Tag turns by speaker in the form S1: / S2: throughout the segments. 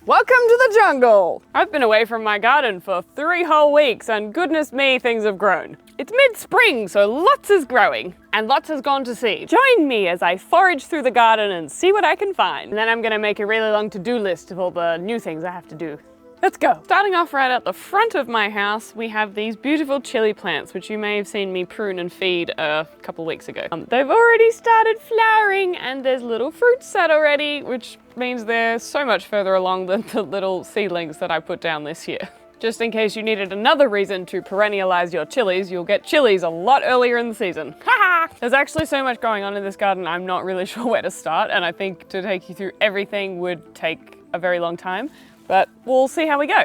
S1: Welcome to the jungle! I've been away from my garden for 3 whole weeks and goodness me, things have grown. It's mid-spring, so lots is growing and lots has gone to seed. Join me as I forage through the garden and see what I can find. And then I'm gonna make a really long to-do list of all the new things I have to do. Let's go. Starting off right at the front of my house, we have these beautiful chili plants, which you may have seen me prune and feed a couple weeks ago. They've already started flowering and there's little fruit set already, which means they're so much further along than the little seedlings that I put down this year. Just in case you needed another reason to perennialize your chilies, you'll get chilies a lot earlier in the season. Haha! There's actually so much going on in this garden, I'm not really sure where to start, and I think to take you through everything would take a very long time. But we'll see how we go.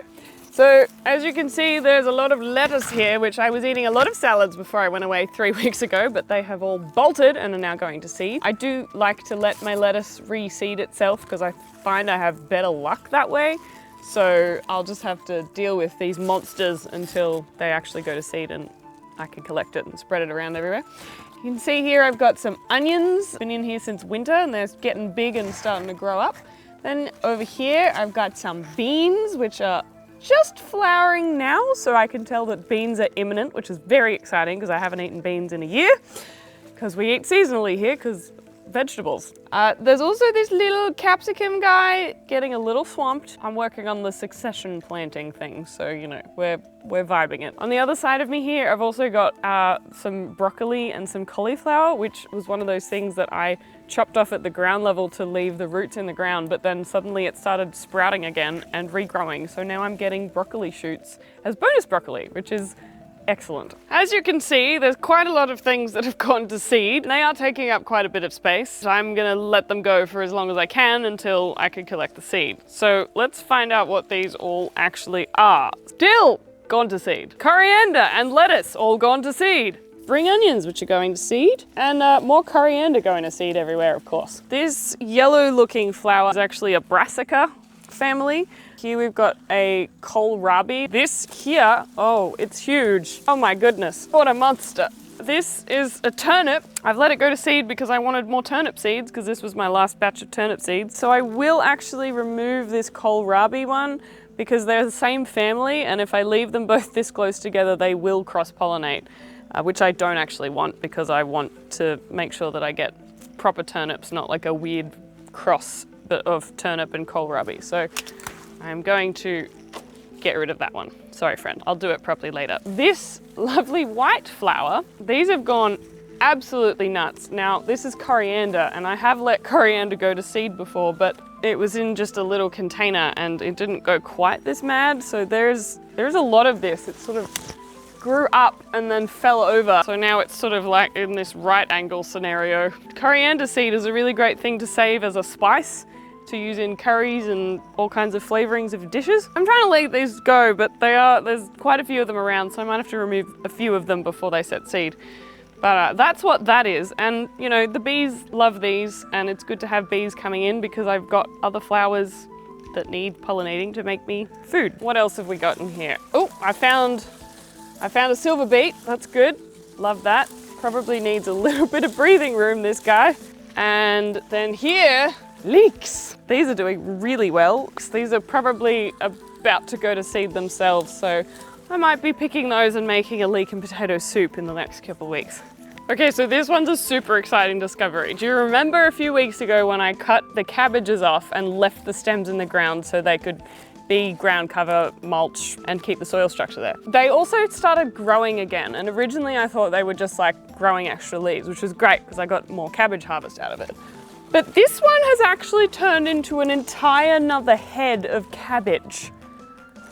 S1: So as you can see, there's a lot of lettuce here, which I was eating a lot of salads before I went away 3 weeks ago, but they have all bolted and are now going to seed. I do like to let my lettuce reseed itself because I find I have better luck that way. So I'll just have to deal with these monsters until they actually go to seed and I can collect it and spread it around everywhere. You can see here I've got some onions. Been in here since winter and they're getting big and starting to grow up. Then over here, I've got some beans, which are just flowering now, so I can tell that beans are imminent, which is very exciting because I haven't eaten beans in a year, because we eat seasonally here, because vegetables. There's also this little capsicum guy getting a little swamped. I'm working on the succession planting thing, so you know, we're vibing it. On the other side of me here, I've also got some broccoli and some cauliflower, which was one of those things that I chopped off at the ground level to leave the roots in the ground, but then suddenly it started sprouting again and regrowing. So now I'm getting broccoli shoots as bonus broccoli, which is excellent. As you can see, there's quite a lot of things that have gone to seed. They are taking up quite a bit of space. So I'm gonna let them go for as long as I can until I can collect the seed. So let's find out what these all actually are. Still gone to seed. Coriander and lettuce all gone to seed. Spring onions, which are going to seed, and more coriander going to seed everywhere, of course. This yellow looking flower is actually a brassica family. Here we've got a kohlrabi. This here, oh, it's huge. Oh my goodness, what a monster. This is a turnip. I've let it go to seed because I wanted more turnip seeds because this was my last batch of turnip seeds. So I will actually remove this kohlrabi one because they're the same family, and if I leave them both this close together, they will cross-pollinate. Which I don't actually want because I want to make sure that I get proper turnips, not like a weird cross of turnip and kohlrabi. So I'm going to get rid of that one. Sorry, friend, I'll do it properly later. This lovely white flower, these have gone absolutely nuts. Now, this is coriander, and I have let coriander go to seed before, but it was in just a little container and it didn't go quite this mad. So there's a lot of this. It's sort of grew up and then fell over. So now it's sort of like in this right angle scenario. Coriander seed is a really great thing to save as a spice to use in curries and all kinds of flavorings of dishes. I'm trying to let these go, but there's quite a few of them around, so I might have to remove a few of them before they set seed. But that's what that is. And you know, the bees love these, and it's good to have bees coming in because I've got other flowers that need pollinating to make me food. What else have we got in here? Oh, I found a SilverBeet, that's good. Love that. Probably needs a little bit of breathing room, this guy. And then here, leeks. These are doing really well. These are probably about to go to seed themselves, so I might be picking those and making a leek and potato soup in the next couple of weeks. Okay, so this one's a super exciting discovery. Do you remember a few weeks ago when I cut the cabbages off and left the stems in the ground so they could be ground cover, mulch, and keep the soil structure there? They also started growing again, and originally I thought they were just like growing extra leaves, which was great because I got more cabbage harvest out of it. But this one has actually turned into an entire another head of cabbage.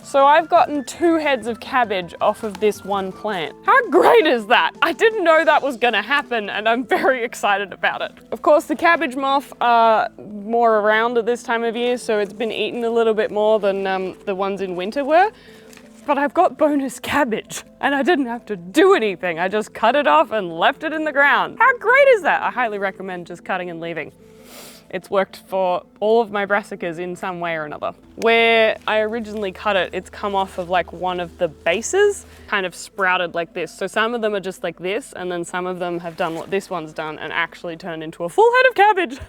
S1: So I've gotten 2 heads of cabbage off of this one plant. How great is that? I didn't know that was gonna happen, and I'm very excited about it. Of course, the cabbage moth are more around at this time of year, so it's been eaten a little bit more than the ones in winter were. But I've got bonus cabbage, and I didn't have to do anything. I just cut it off and left it in the ground. How great is that? I highly recommend just cutting and leaving. It's worked for all of my brassicas in some way or another. Where I originally cut it, it's come off of like one of the bases, kind of sprouted like this. So some of them are just like this, and then some of them have done what this one's done and actually turned into a full head of cabbage.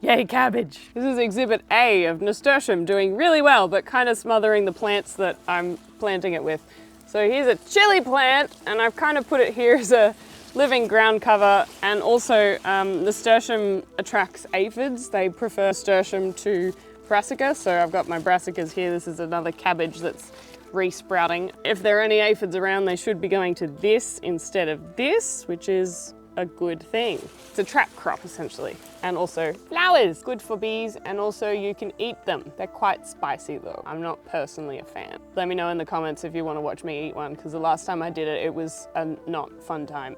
S1: Yay, cabbage. This is exhibit A of nasturtium doing really well, but kind of smothering the plants that I'm planting it with. So here's a chili plant, and I've kind of put it here as a living ground cover, and also nasturtium attracts aphids. They prefer nasturtium to brassica, so I've got my brassicas here. This is another cabbage that's resprouting. If there are any aphids around, they should be going to this instead of this, which is a good thing. It's a trap crop essentially. And also flowers, good for bees, and also you can eat them. They're quite spicy though. I'm not personally a fan. Let me know in the comments if you want to watch me eat one, because the last time I did it, it was a not fun time,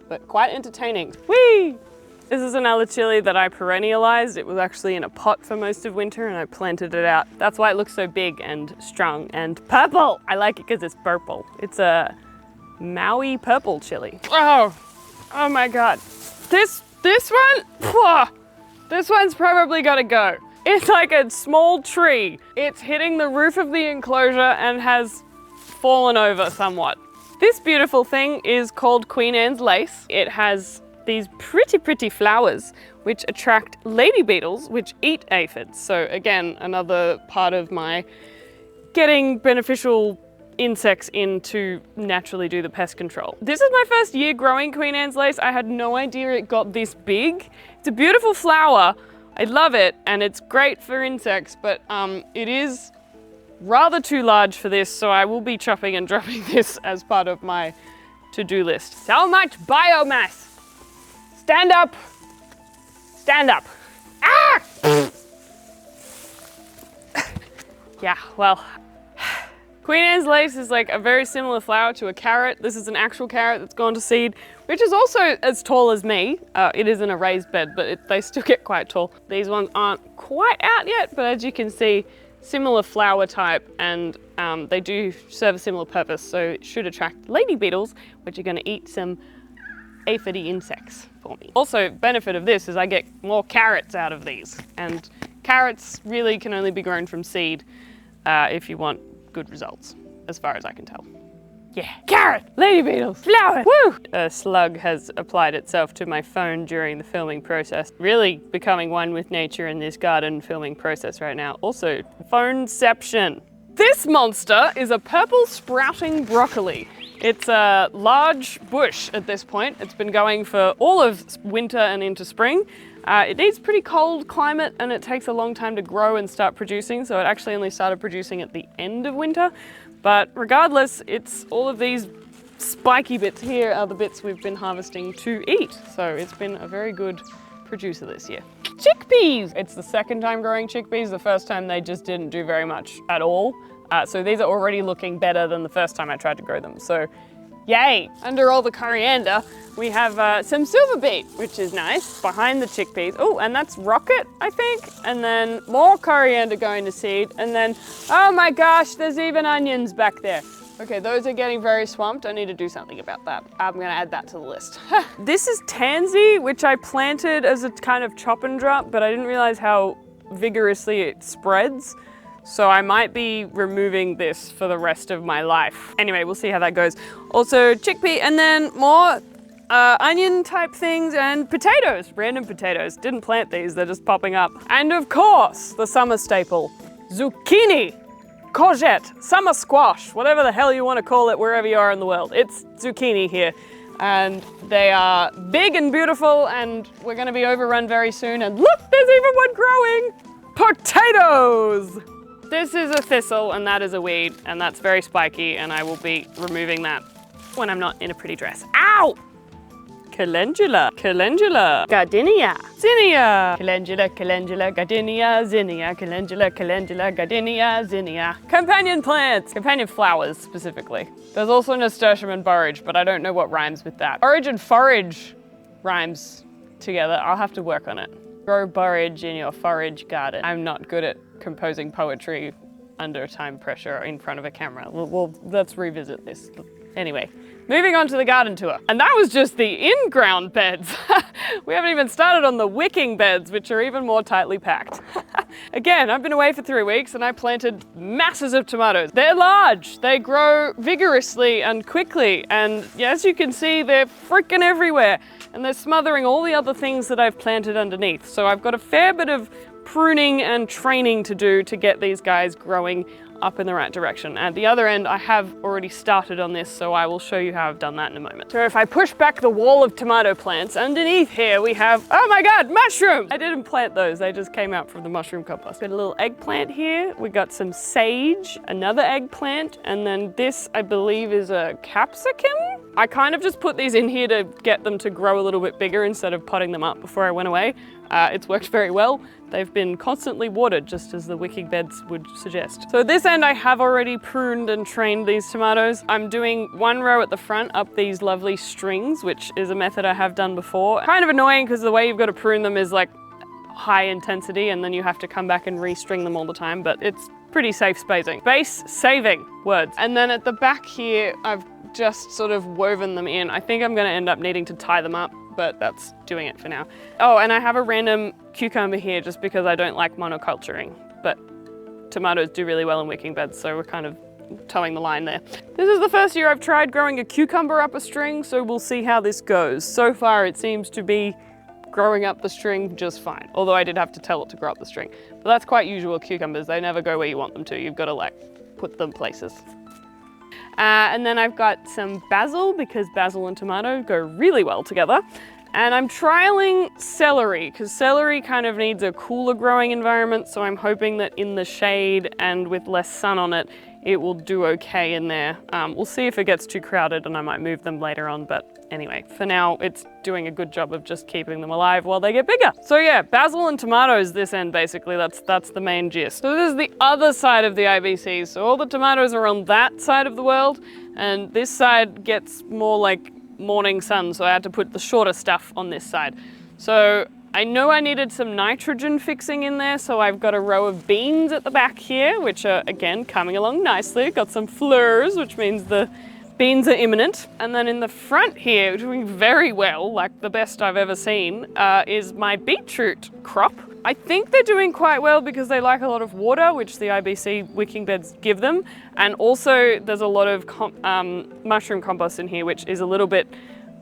S1: but quite entertaining. Whee! This is another chili that I perennialized. It was actually in a pot for most of winter and I planted it out. That's why it looks so big and strong and purple. I like it because it's purple. It's a Maui purple chili. Oh my God. This one, this one's probably gotta go. It's like a small tree. It's hitting the roof of the enclosure and has fallen over somewhat. This beautiful thing is called Queen Anne's lace. It has these pretty flowers which attract lady beetles which eat aphids. So again, another part of my getting beneficial insects in to naturally do the pest control. This is my first year growing Queen Anne's lace. I had no idea it got this big. It's a beautiful flower. I love it and it's great for insects, but it is rather too large for this, so I will be chopping and dropping this as part of my to-do list. So much biomass. Stand up. Stand up. Ah! Yeah, well, Queen Anne's lace is like a very similar flower to a carrot. This is an actual carrot that's gone to seed, which is also as tall as me. It is in a raised bed, but they still get quite tall. These ones aren't quite out yet, but as you can see, similar flower type, and they do serve a similar purpose, so it should attract lady beetles, which are gonna eat some aphidy insects for me. Also, benefit of this is I get more carrots out of these, and carrots really can only be grown from seed if you want good results, as far as I can tell. Yeah, carrot, lady beetles, flower, woo! A slug has applied itself to my phone during the filming process. Really becoming one with nature in this garden filming process right now. Also, phoneception. This monster is a purple sprouting broccoli. It's a large bush at this point. It's been going for all of winter and into spring. It needs pretty cold climate and it takes a long time to grow and start producing, so it actually only started producing at the end of winter. But regardless, it's all of these spiky bits here are the bits we've been harvesting to eat. So it's been a very good producer this year. Chickpeas! It's the second time growing chickpeas. The first time they just didn't do very much at all. So these are already looking better than the first time I tried to grow them. So yay! Under all the coriander, we have some SilverBeet, which is nice, behind the chickpeas. Oh, and that's rocket, I think. And then more coriander going to seed. And then, oh my gosh, there's even onions back there. Okay, those are getting very swamped. I need to do something about that. I'm gonna add that to the list. This is Tansy, which I planted as a kind of chop and drop, but I didn't realize how vigorously it spreads. So I might be removing this for the rest of my life. Anyway, we'll see how that goes. Also chickpea, and then more onion type things and potatoes, random potatoes. Didn't plant these, they're just popping up. And of course, the summer staple, zucchini, courgette, summer squash, whatever the hell you want to call it wherever you are in the world. It's zucchini here. And they are big and beautiful, and we're gonna be overrun very soon. And look, there's even one growing. Potatoes! This is a thistle and that is a weed, and that's very spiky, and I will be removing that when I'm not in a pretty dress. Ow! Calendula, calendula, gardenia, zinnia, calendula, calendula, gardenia, zinnia, calendula, calendula, gardenia, zinnia. Companion plants, companion flowers specifically. There's also nasturtium and borage, but I don't know what rhymes with that. Borage and forage rhymes together. I'll have to work on it. Grow borage in your forage garden. I'm not good at composing poetry under time pressure in front of a camera. Well, let's revisit this. Anyway, moving on to the garden tour. And that was just the in-ground beds. We haven't even started on the wicking beds, which are even more tightly packed. Again, I've been away for 3 weeks and I planted masses of tomatoes. They're large, they grow vigorously and quickly, and as you can see, they're freaking everywhere, and they're smothering all the other things that I've planted underneath. So I've got a fair bit of pruning and training to do to get these guys growing up in the right direction. At the other end, I have already started on this, so I will show you how I've done that in a moment. So if I push back the wall of tomato plants, underneath here we have, oh my God, mushrooms! I didn't plant those, they just came out from the mushroom compost. Got a little eggplant here, we got some sage, another eggplant, and then this, I believe, is a capsicum? I kind of just put these in here to get them to grow a little bit bigger instead of potting them up before I went away. It's worked very well. They've been constantly watered, just as the wicking beds would suggest. So at this end, I have already pruned and trained these tomatoes. I'm doing one row at the front up these lovely strings, which is a method I have done before. Kind of annoying because the way you've got to prune them is like high intensity, and then you have to come back and restring them all the time, but it's pretty safe spacing. Space saving words. And then at the back here, I've just sort of woven them in. I think I'm gonna end up needing to tie them up, but that's doing it for now. Oh, and I have a random cucumber here just because I don't like monoculturing, but tomatoes do really well in wicking beds, so we're kind of towing the line there. This is the first year I've tried growing a cucumber up a string, so we'll see how this goes. So far it seems to be growing up the string just fine, although I did have to tell it to grow up the string. But that's quite usual with cucumbers, they never go where you want them to. You've got to like put them places. And then I've got some basil, because basil and tomato go really well together. And I'm trialing celery, because celery kind of needs a cooler growing environment, so I'm hoping that in the shade and with less sun on it, it will do okay in there. We'll see if it gets too crowded and I might move them later on, but anyway, for now it's doing a good job of just keeping them alive while they get bigger. So yeah, basil and tomatoes this end basically, that's the main gist. So this is the other side of the IBC, so all the tomatoes are on that side of the world, and this side gets more like morning sun, so I had to put the shorter stuff on this side. So I know I needed some nitrogen fixing in there, so I've got a row of beans at the back here, which are, again, coming along nicely. Got some fleurs, which means the beans are imminent. And then in the front here, doing very well, like the best I've ever seen, is my beetroot crop. I think they're doing quite well because they like a lot of water, which the IBC wicking beds give them. And also there's a lot of mushroom compost in here, which is a little bit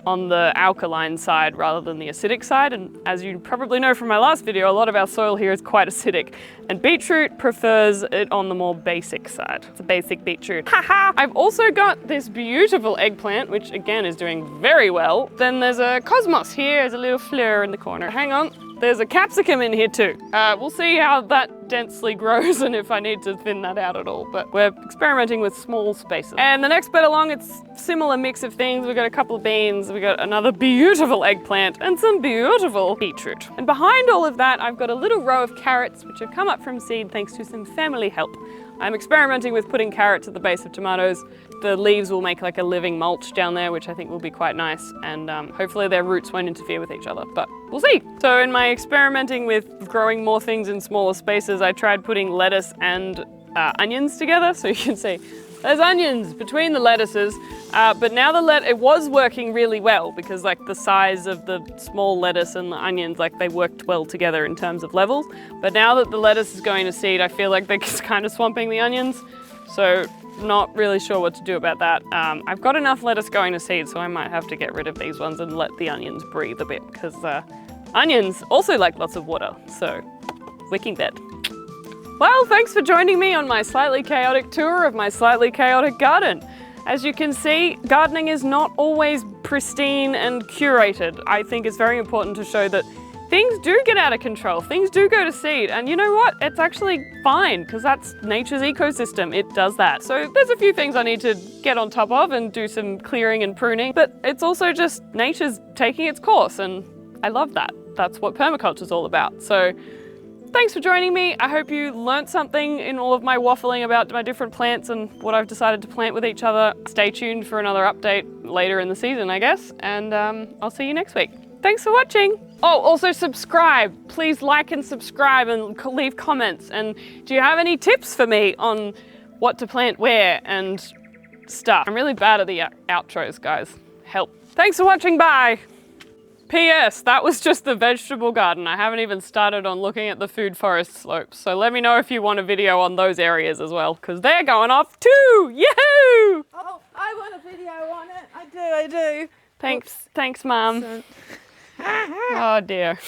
S1: on the alkaline side rather than the acidic side. And as you probably know from my last video, a lot of our soil here is quite acidic, and beetroot prefers it on the more basic side. It's a basic beetroot. Haha! I've also got this beautiful eggplant, which again is doing very well. Then there's a cosmos here, there's a little fleur in the corner. Hang on. There's a capsicum in here too. We'll see how that densely grows and if I need to thin that out at all, but we're experimenting with small spaces. And the next bed along, it's similar mix of things. We've got a couple of beans, we've got another beautiful eggplant and some beautiful beetroot. And behind all of that, I've got a little row of carrots, which have come up from seed thanks to some family help. I'm experimenting with putting carrots at the base of tomatoes. The leaves will make like a living mulch down there, which I think will be quite nice, and hopefully their roots won't interfere with each other, but we'll see. So in my experimenting with growing more things in smaller spaces, I tried putting lettuce and onions together, so you can see there's onions between the lettuces, but now it was working really well because like the size of the small lettuce and the onions, like they worked well together in terms of levels. But now that the lettuce is going to seed, I feel like they're just kind of swamping the onions. So not really sure what to do about that. I've got enough lettuce going to seed, so I might have to get rid of these ones and let the onions breathe a bit, because onions also like lots of water, so wicking bed. Well, thanks for joining me on my slightly chaotic tour of my slightly chaotic garden. As you can see, gardening is not always pristine and curated. I think it's very important to show that things do get out of control, things do go to seed, and you know what? It's actually fine, because that's nature's ecosystem, it does that. So there's a few things I need to get on top of and do some clearing and pruning, but it's also just nature's taking its course, and I love that. That's what permaculture is all about. So thanks for joining me. I hope you learnt something in all of my waffling about my different plants and what I've decided to plant with each other. Stay tuned for another update later in the season, I guess, and I'll see you next week. Thanks for watching. Oh, also subscribe. Please like and subscribe and leave comments. And do you have any tips for me on what to plant where and stuff? I'm really bad at the outros, guys. Help. Thanks for watching. Bye. P.S. That was just the vegetable garden. I haven't even started on looking at the food forest slopes. So let me know if you want a video on those areas as well, because they're going off too. Yahoo!
S2: Oh, I want a video on it. I do.
S1: Thanks, Mum. Oh dear.